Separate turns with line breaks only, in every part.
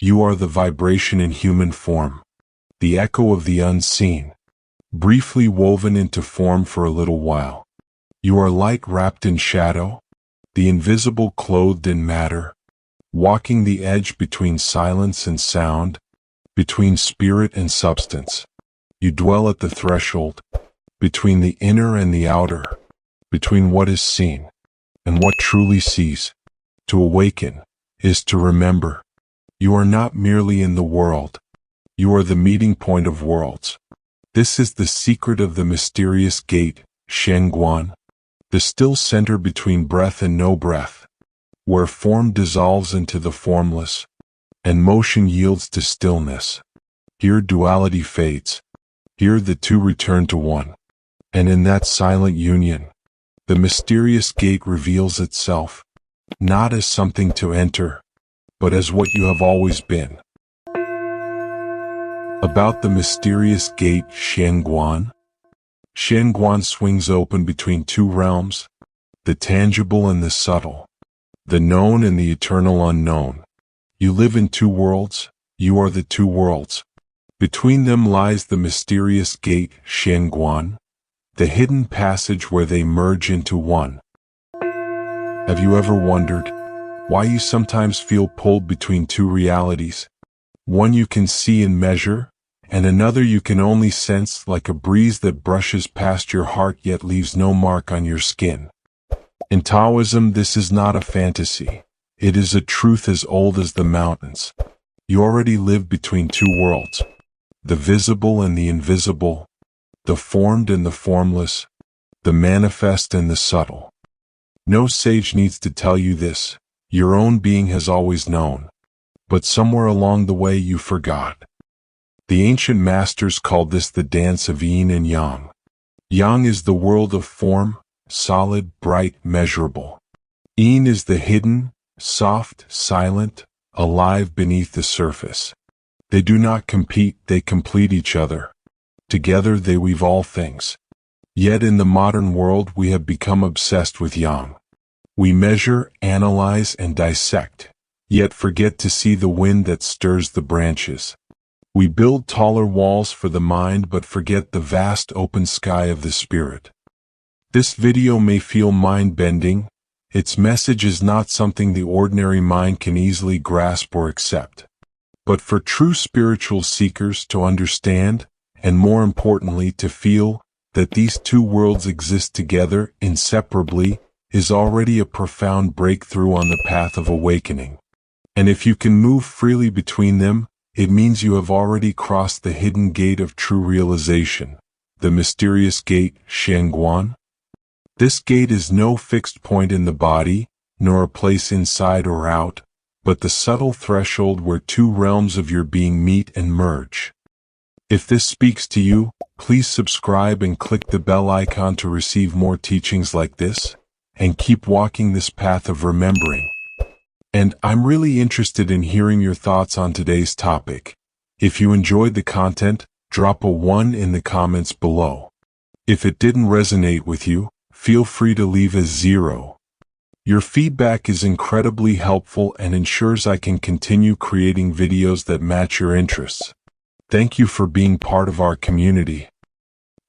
You are the vibration in human form, the echo of the unseen, briefly woven into form for a little while. You are light wrapped in shadow, the invisible clothed in matter, walking the edge between silence and sound, between spirit and substance. You dwell at the threshold, between the inner and the outer, between what is seen and what truly sees. To awaken is to remember. You are not merely in the world. You are the meeting point of worlds. This is the secret of the mysterious gate, Xuan Guan, the still center between breath and no breath, where form dissolves into the formless, and motion yields to stillness. Here duality fades. Here the two return to one. And in that silent union, the mysterious gate reveals itself, not as something to enter, but as what you have always been. About the mysterious gate, Xuan Guan. Xuan Guan swings open between two realms, the tangible and the subtle, the known and the eternal unknown. You live in two worlds, you are the two worlds. Between them lies the mysterious gate, Xuan Guan, the hidden passage where they merge into one. Have you ever wondered why you sometimes feel pulled between two realities? One you can see and measure, and another you can only sense, like a breeze that brushes past your heart yet leaves no mark on your skin. In Taoism, this is not a fantasy. It is a truth as old as the mountains. You already live between two worlds, the visible and the invisible, the formed and the formless, the manifest and the subtle. No sage needs to tell you this. Your own being has always known, but somewhere along the way you forgot. The ancient masters called this the dance of yin and yang. Yang is the world of form, solid, bright, measurable. Yin is the hidden, soft, silent, alive beneath the surface. They do not compete, they complete each other. Together they weave all things. Yet in the modern world we have become obsessed with yang. We measure, analyze, and dissect, yet forget to see the wind that stirs the branches. We build taller walls for the mind but forget the vast open sky of the spirit. This video may feel mind-bending. Its message is not something the ordinary mind can easily grasp or accept. But for true spiritual seekers to understand, and more importantly to feel, that these two worlds exist together inseparably, is already a profound breakthrough on the path of awakening. And if you can move freely between them, it means you have already crossed the hidden gate of true realization, the mysterious gate, Xuan Guan. This gate is no fixed point in the body, nor a place inside or out, but the subtle threshold where two realms of your being meet and merge. If this speaks to you, please subscribe and click the bell icon to receive more teachings like this, and keep walking this path of remembering. And I'm really interested in hearing your thoughts on today's topic. If you enjoyed the content, drop a 1 in the comments below. If it didn't resonate with you, feel free to leave a 0. Your feedback is incredibly helpful and ensures I can continue creating videos that match your interests. Thank you for being part of our community.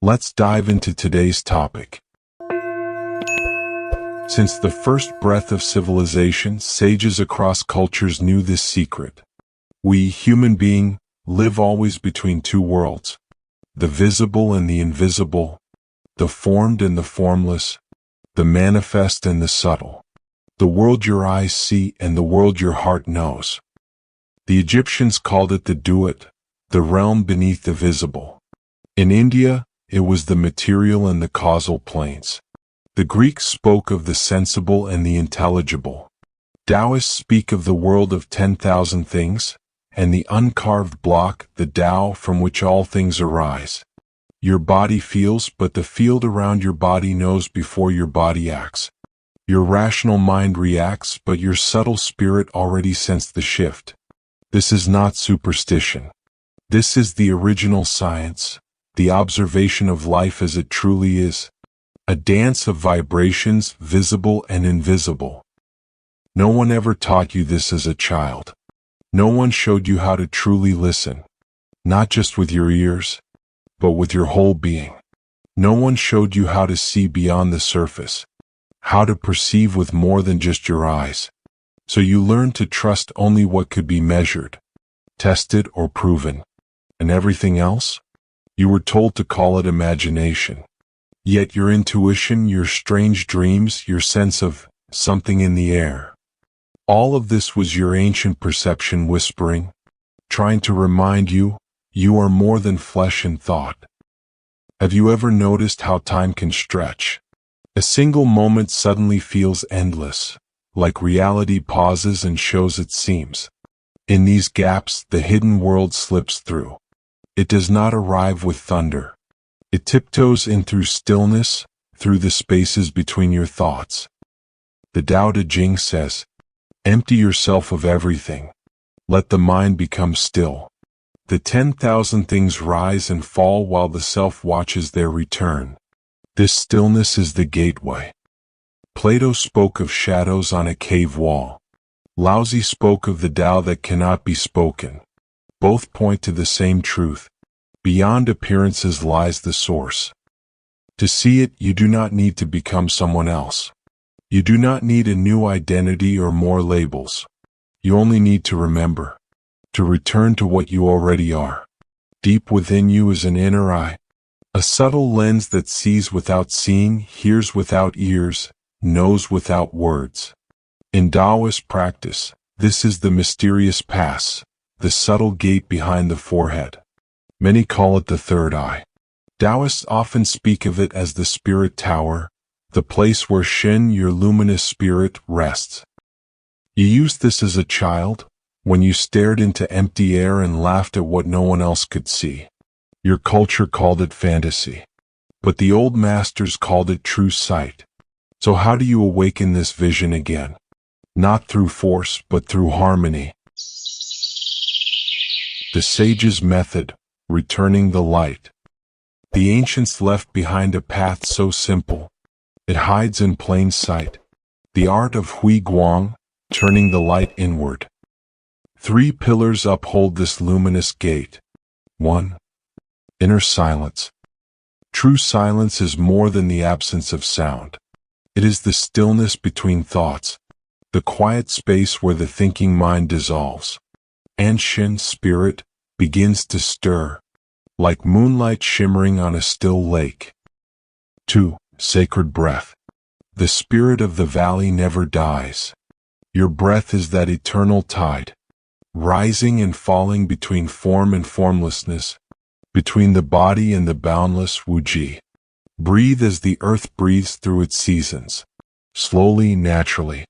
Let's dive into today's topic. Since the first breath of civilization, sages across cultures knew this secret. We, human beings, live always between two worlds, the visible and the invisible, the formed and the formless, the manifest and the subtle, the world your eyes see and the world your heart knows. The Egyptians called it the duat, the realm beneath the visible. In India, it was the material and the causal planes. The Greeks spoke of the sensible and the intelligible. Taoists speak of the world of 10,000 things, and the uncarved block, the Tao from which all things arise. Your body feels, but the field around your body knows before your body acts. Your rational mind reacts, but your subtle spirit already sensed the shift. This is not superstition. This is the original science, the observation of life as it truly is. A dance of vibrations, visible and invisible. No one ever taught you this as a child. No one showed you how to truly listen, not just with your ears, but with your whole being. No one showed you how to see beyond the surface, how to perceive with more than just your eyes. So you learned to trust only what could be measured, tested, or proven. And everything else? You were told to call it imagination. Yet your intuition, your strange dreams, your sense of something in the air, all of this was your ancient perception whispering, trying to remind you, you are more than flesh and thought. Have you ever noticed how time can stretch? A single moment suddenly feels endless, like reality pauses and shows its seams. In these gaps, the hidden world slips through. It does not arrive with thunder. It tiptoes in through stillness, through the spaces between your thoughts. The Tao Te Ching says, empty yourself of everything. Let the mind become still. The 10,000 things rise and fall while the self watches their return. This stillness is the gateway. Plato spoke of shadows on a cave wall. Laozi spoke of the Tao that cannot be spoken. Both point to the same truth. Beyond appearances lies the source. To see it, you do not need to become someone else. You do not need a new identity or more labels. You only need to remember, to return to what you already are. Deep within you is an inner eye, a subtle lens that sees without seeing, hears without ears, knows without words. In Taoist practice, this is the mysterious pass, the subtle gate behind the forehead. Many call it the third eye. Taoists often speak of it as the spirit tower, the place where Shen, your luminous spirit, rests. You used this as a child, when you stared into empty air and laughed at what no one else could see. Your culture called it fantasy, but the old masters called it true sight. So how do you awaken this vision again? Not through force, but through harmony. The sage's method, returning the light. The ancients left behind a path so simple, it hides in plain sight. The art of Xuan Guan, turning the light inward. 3 pillars uphold this luminous gate. 1. Inner silence. True silence is more than the absence of sound. It is the stillness between thoughts, the quiet space where the thinking mind dissolves. And Shen's spirit begins to stir, like moonlight shimmering on a still lake. 2. Sacred breath. The spirit of the valley never dies. Your breath is that eternal tide, rising and falling between form and formlessness, between the body and the boundless Wuji. Breathe as the earth breathes through its seasons, slowly, naturally.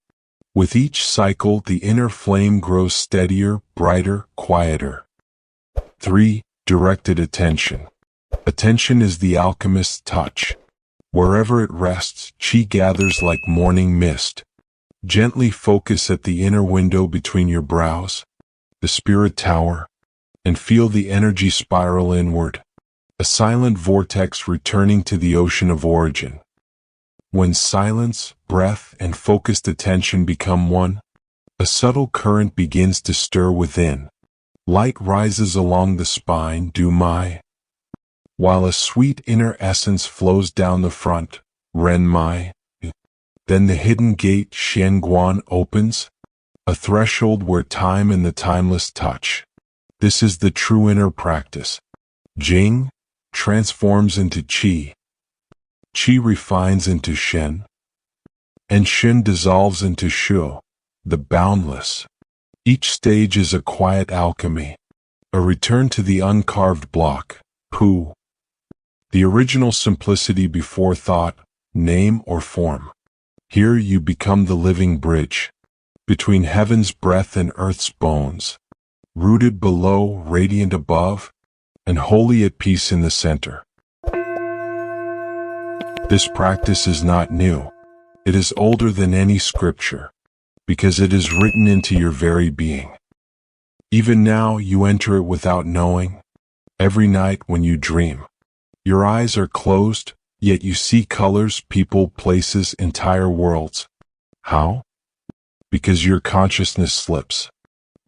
With each cycle, the inner flame grows steadier, brighter, quieter. 3. Directed attention. Attention is the alchemist's touch. Wherever it rests, qi gathers like morning mist. Gently focus at the inner window between your brows, the spirit tower, and feel the energy spiral inward, a silent vortex returning to the ocean of origin. When silence, breath, and focused attention become one, a subtle current begins to stir within. Light rises along the spine, Du Mai, while a sweet inner essence flows down the front, Ren Mai. Then the hidden gate, Xuan Guan, opens, a threshold where time and the timeless touch. This is the true inner practice. Jing transforms into Qi. Qi refines into Shen. And Shen dissolves into Shu, the boundless. Each stage is a quiet alchemy, a return to the uncarved block, Pu. The original simplicity before thought, name, or form. Here you become the living bridge, between heaven's breath and earth's bones, rooted below, radiant above, and wholly at peace in the center. This practice is not new. It is older than any scripture, because it is written into your very being. Even now you enter it without knowing. Every night when you dream, your eyes are closed, yet you see colors, people, places, entire worlds. How? Because your consciousness slips.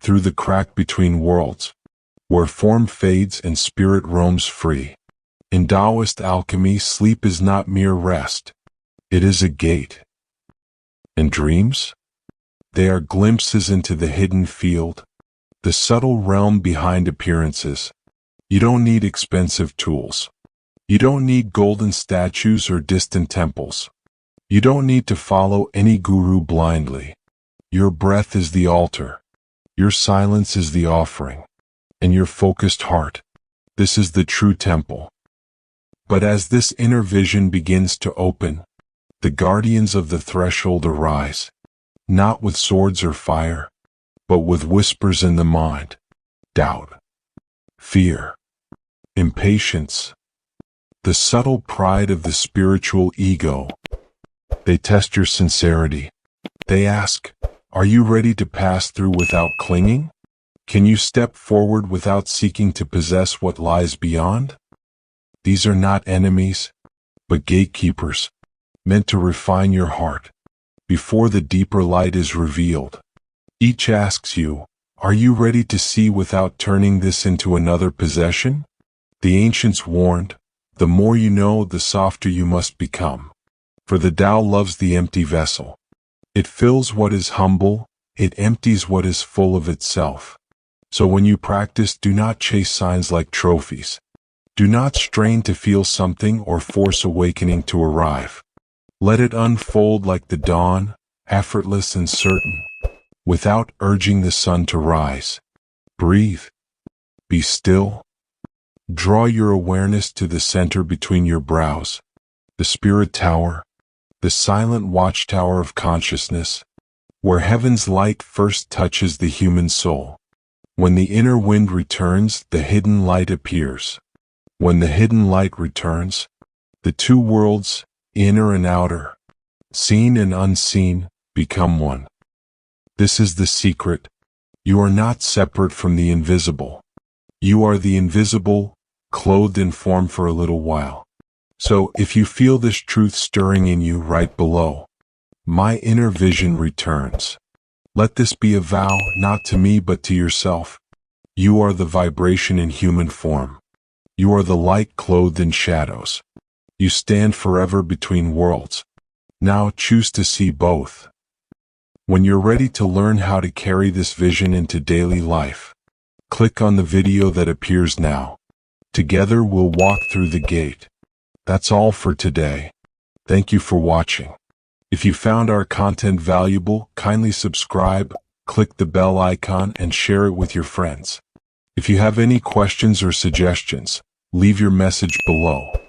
through the crack between worlds, where form fades and spirit roams free. In Taoist alchemy, sleep is not mere rest. It is a gate. And dreams? They are glimpses into the hidden field, the subtle realm behind appearances. You don't need expensive tools. You don't need golden statues or distant temples. You don't need to follow any guru blindly. Your breath is the altar. Your silence is the offering. And your focused heart, this is the true temple. But as this inner vision begins to open, the guardians of the threshold arise, not with swords or fire, but with whispers in the mind, doubt, fear, impatience, the subtle pride of the spiritual ego. They test your sincerity. They ask, are you ready to pass through without clinging? Can you step forward without seeking to possess what lies beyond? These are not enemies, but gatekeepers, meant to refine your heart before the deeper light is revealed. Each asks you, are you ready to see without turning this into another possession? The ancients warned, the more you know, the softer you must become. For the Tao loves the empty vessel. It fills what is humble, it empties what is full of itself. So when you practice, do not chase signs like trophies. Do not strain to feel something or force awakening to arrive. Let it unfold like the dawn, effortless and certain, without urging the sun to rise. Breathe. Be still. Draw your awareness to the center between your brows, the spirit tower, the silent watchtower of consciousness, where heaven's light first touches the human soul. When the inner wind returns, the hidden light appears. When the hidden light returns, the two worlds, inner and outer, seen and unseen, become one. This is the secret. You are not separate from the invisible. You are the invisible, clothed in form for a little while. So, if you feel this truth stirring in you right below, my inner vision returns. Let this be a vow, not to me but to yourself. You are the vibration in human form. You are the light clothed in shadows. You stand forever between worlds. Now choose to see both. When you're ready to learn how to carry this vision into daily life, click on the video that appears now. Together we'll walk through the gate. That's all for today. Thank you for watching. If you found our content valuable, kindly subscribe, click the bell icon and share it with your friends. If you have any questions or suggestions, leave your message below.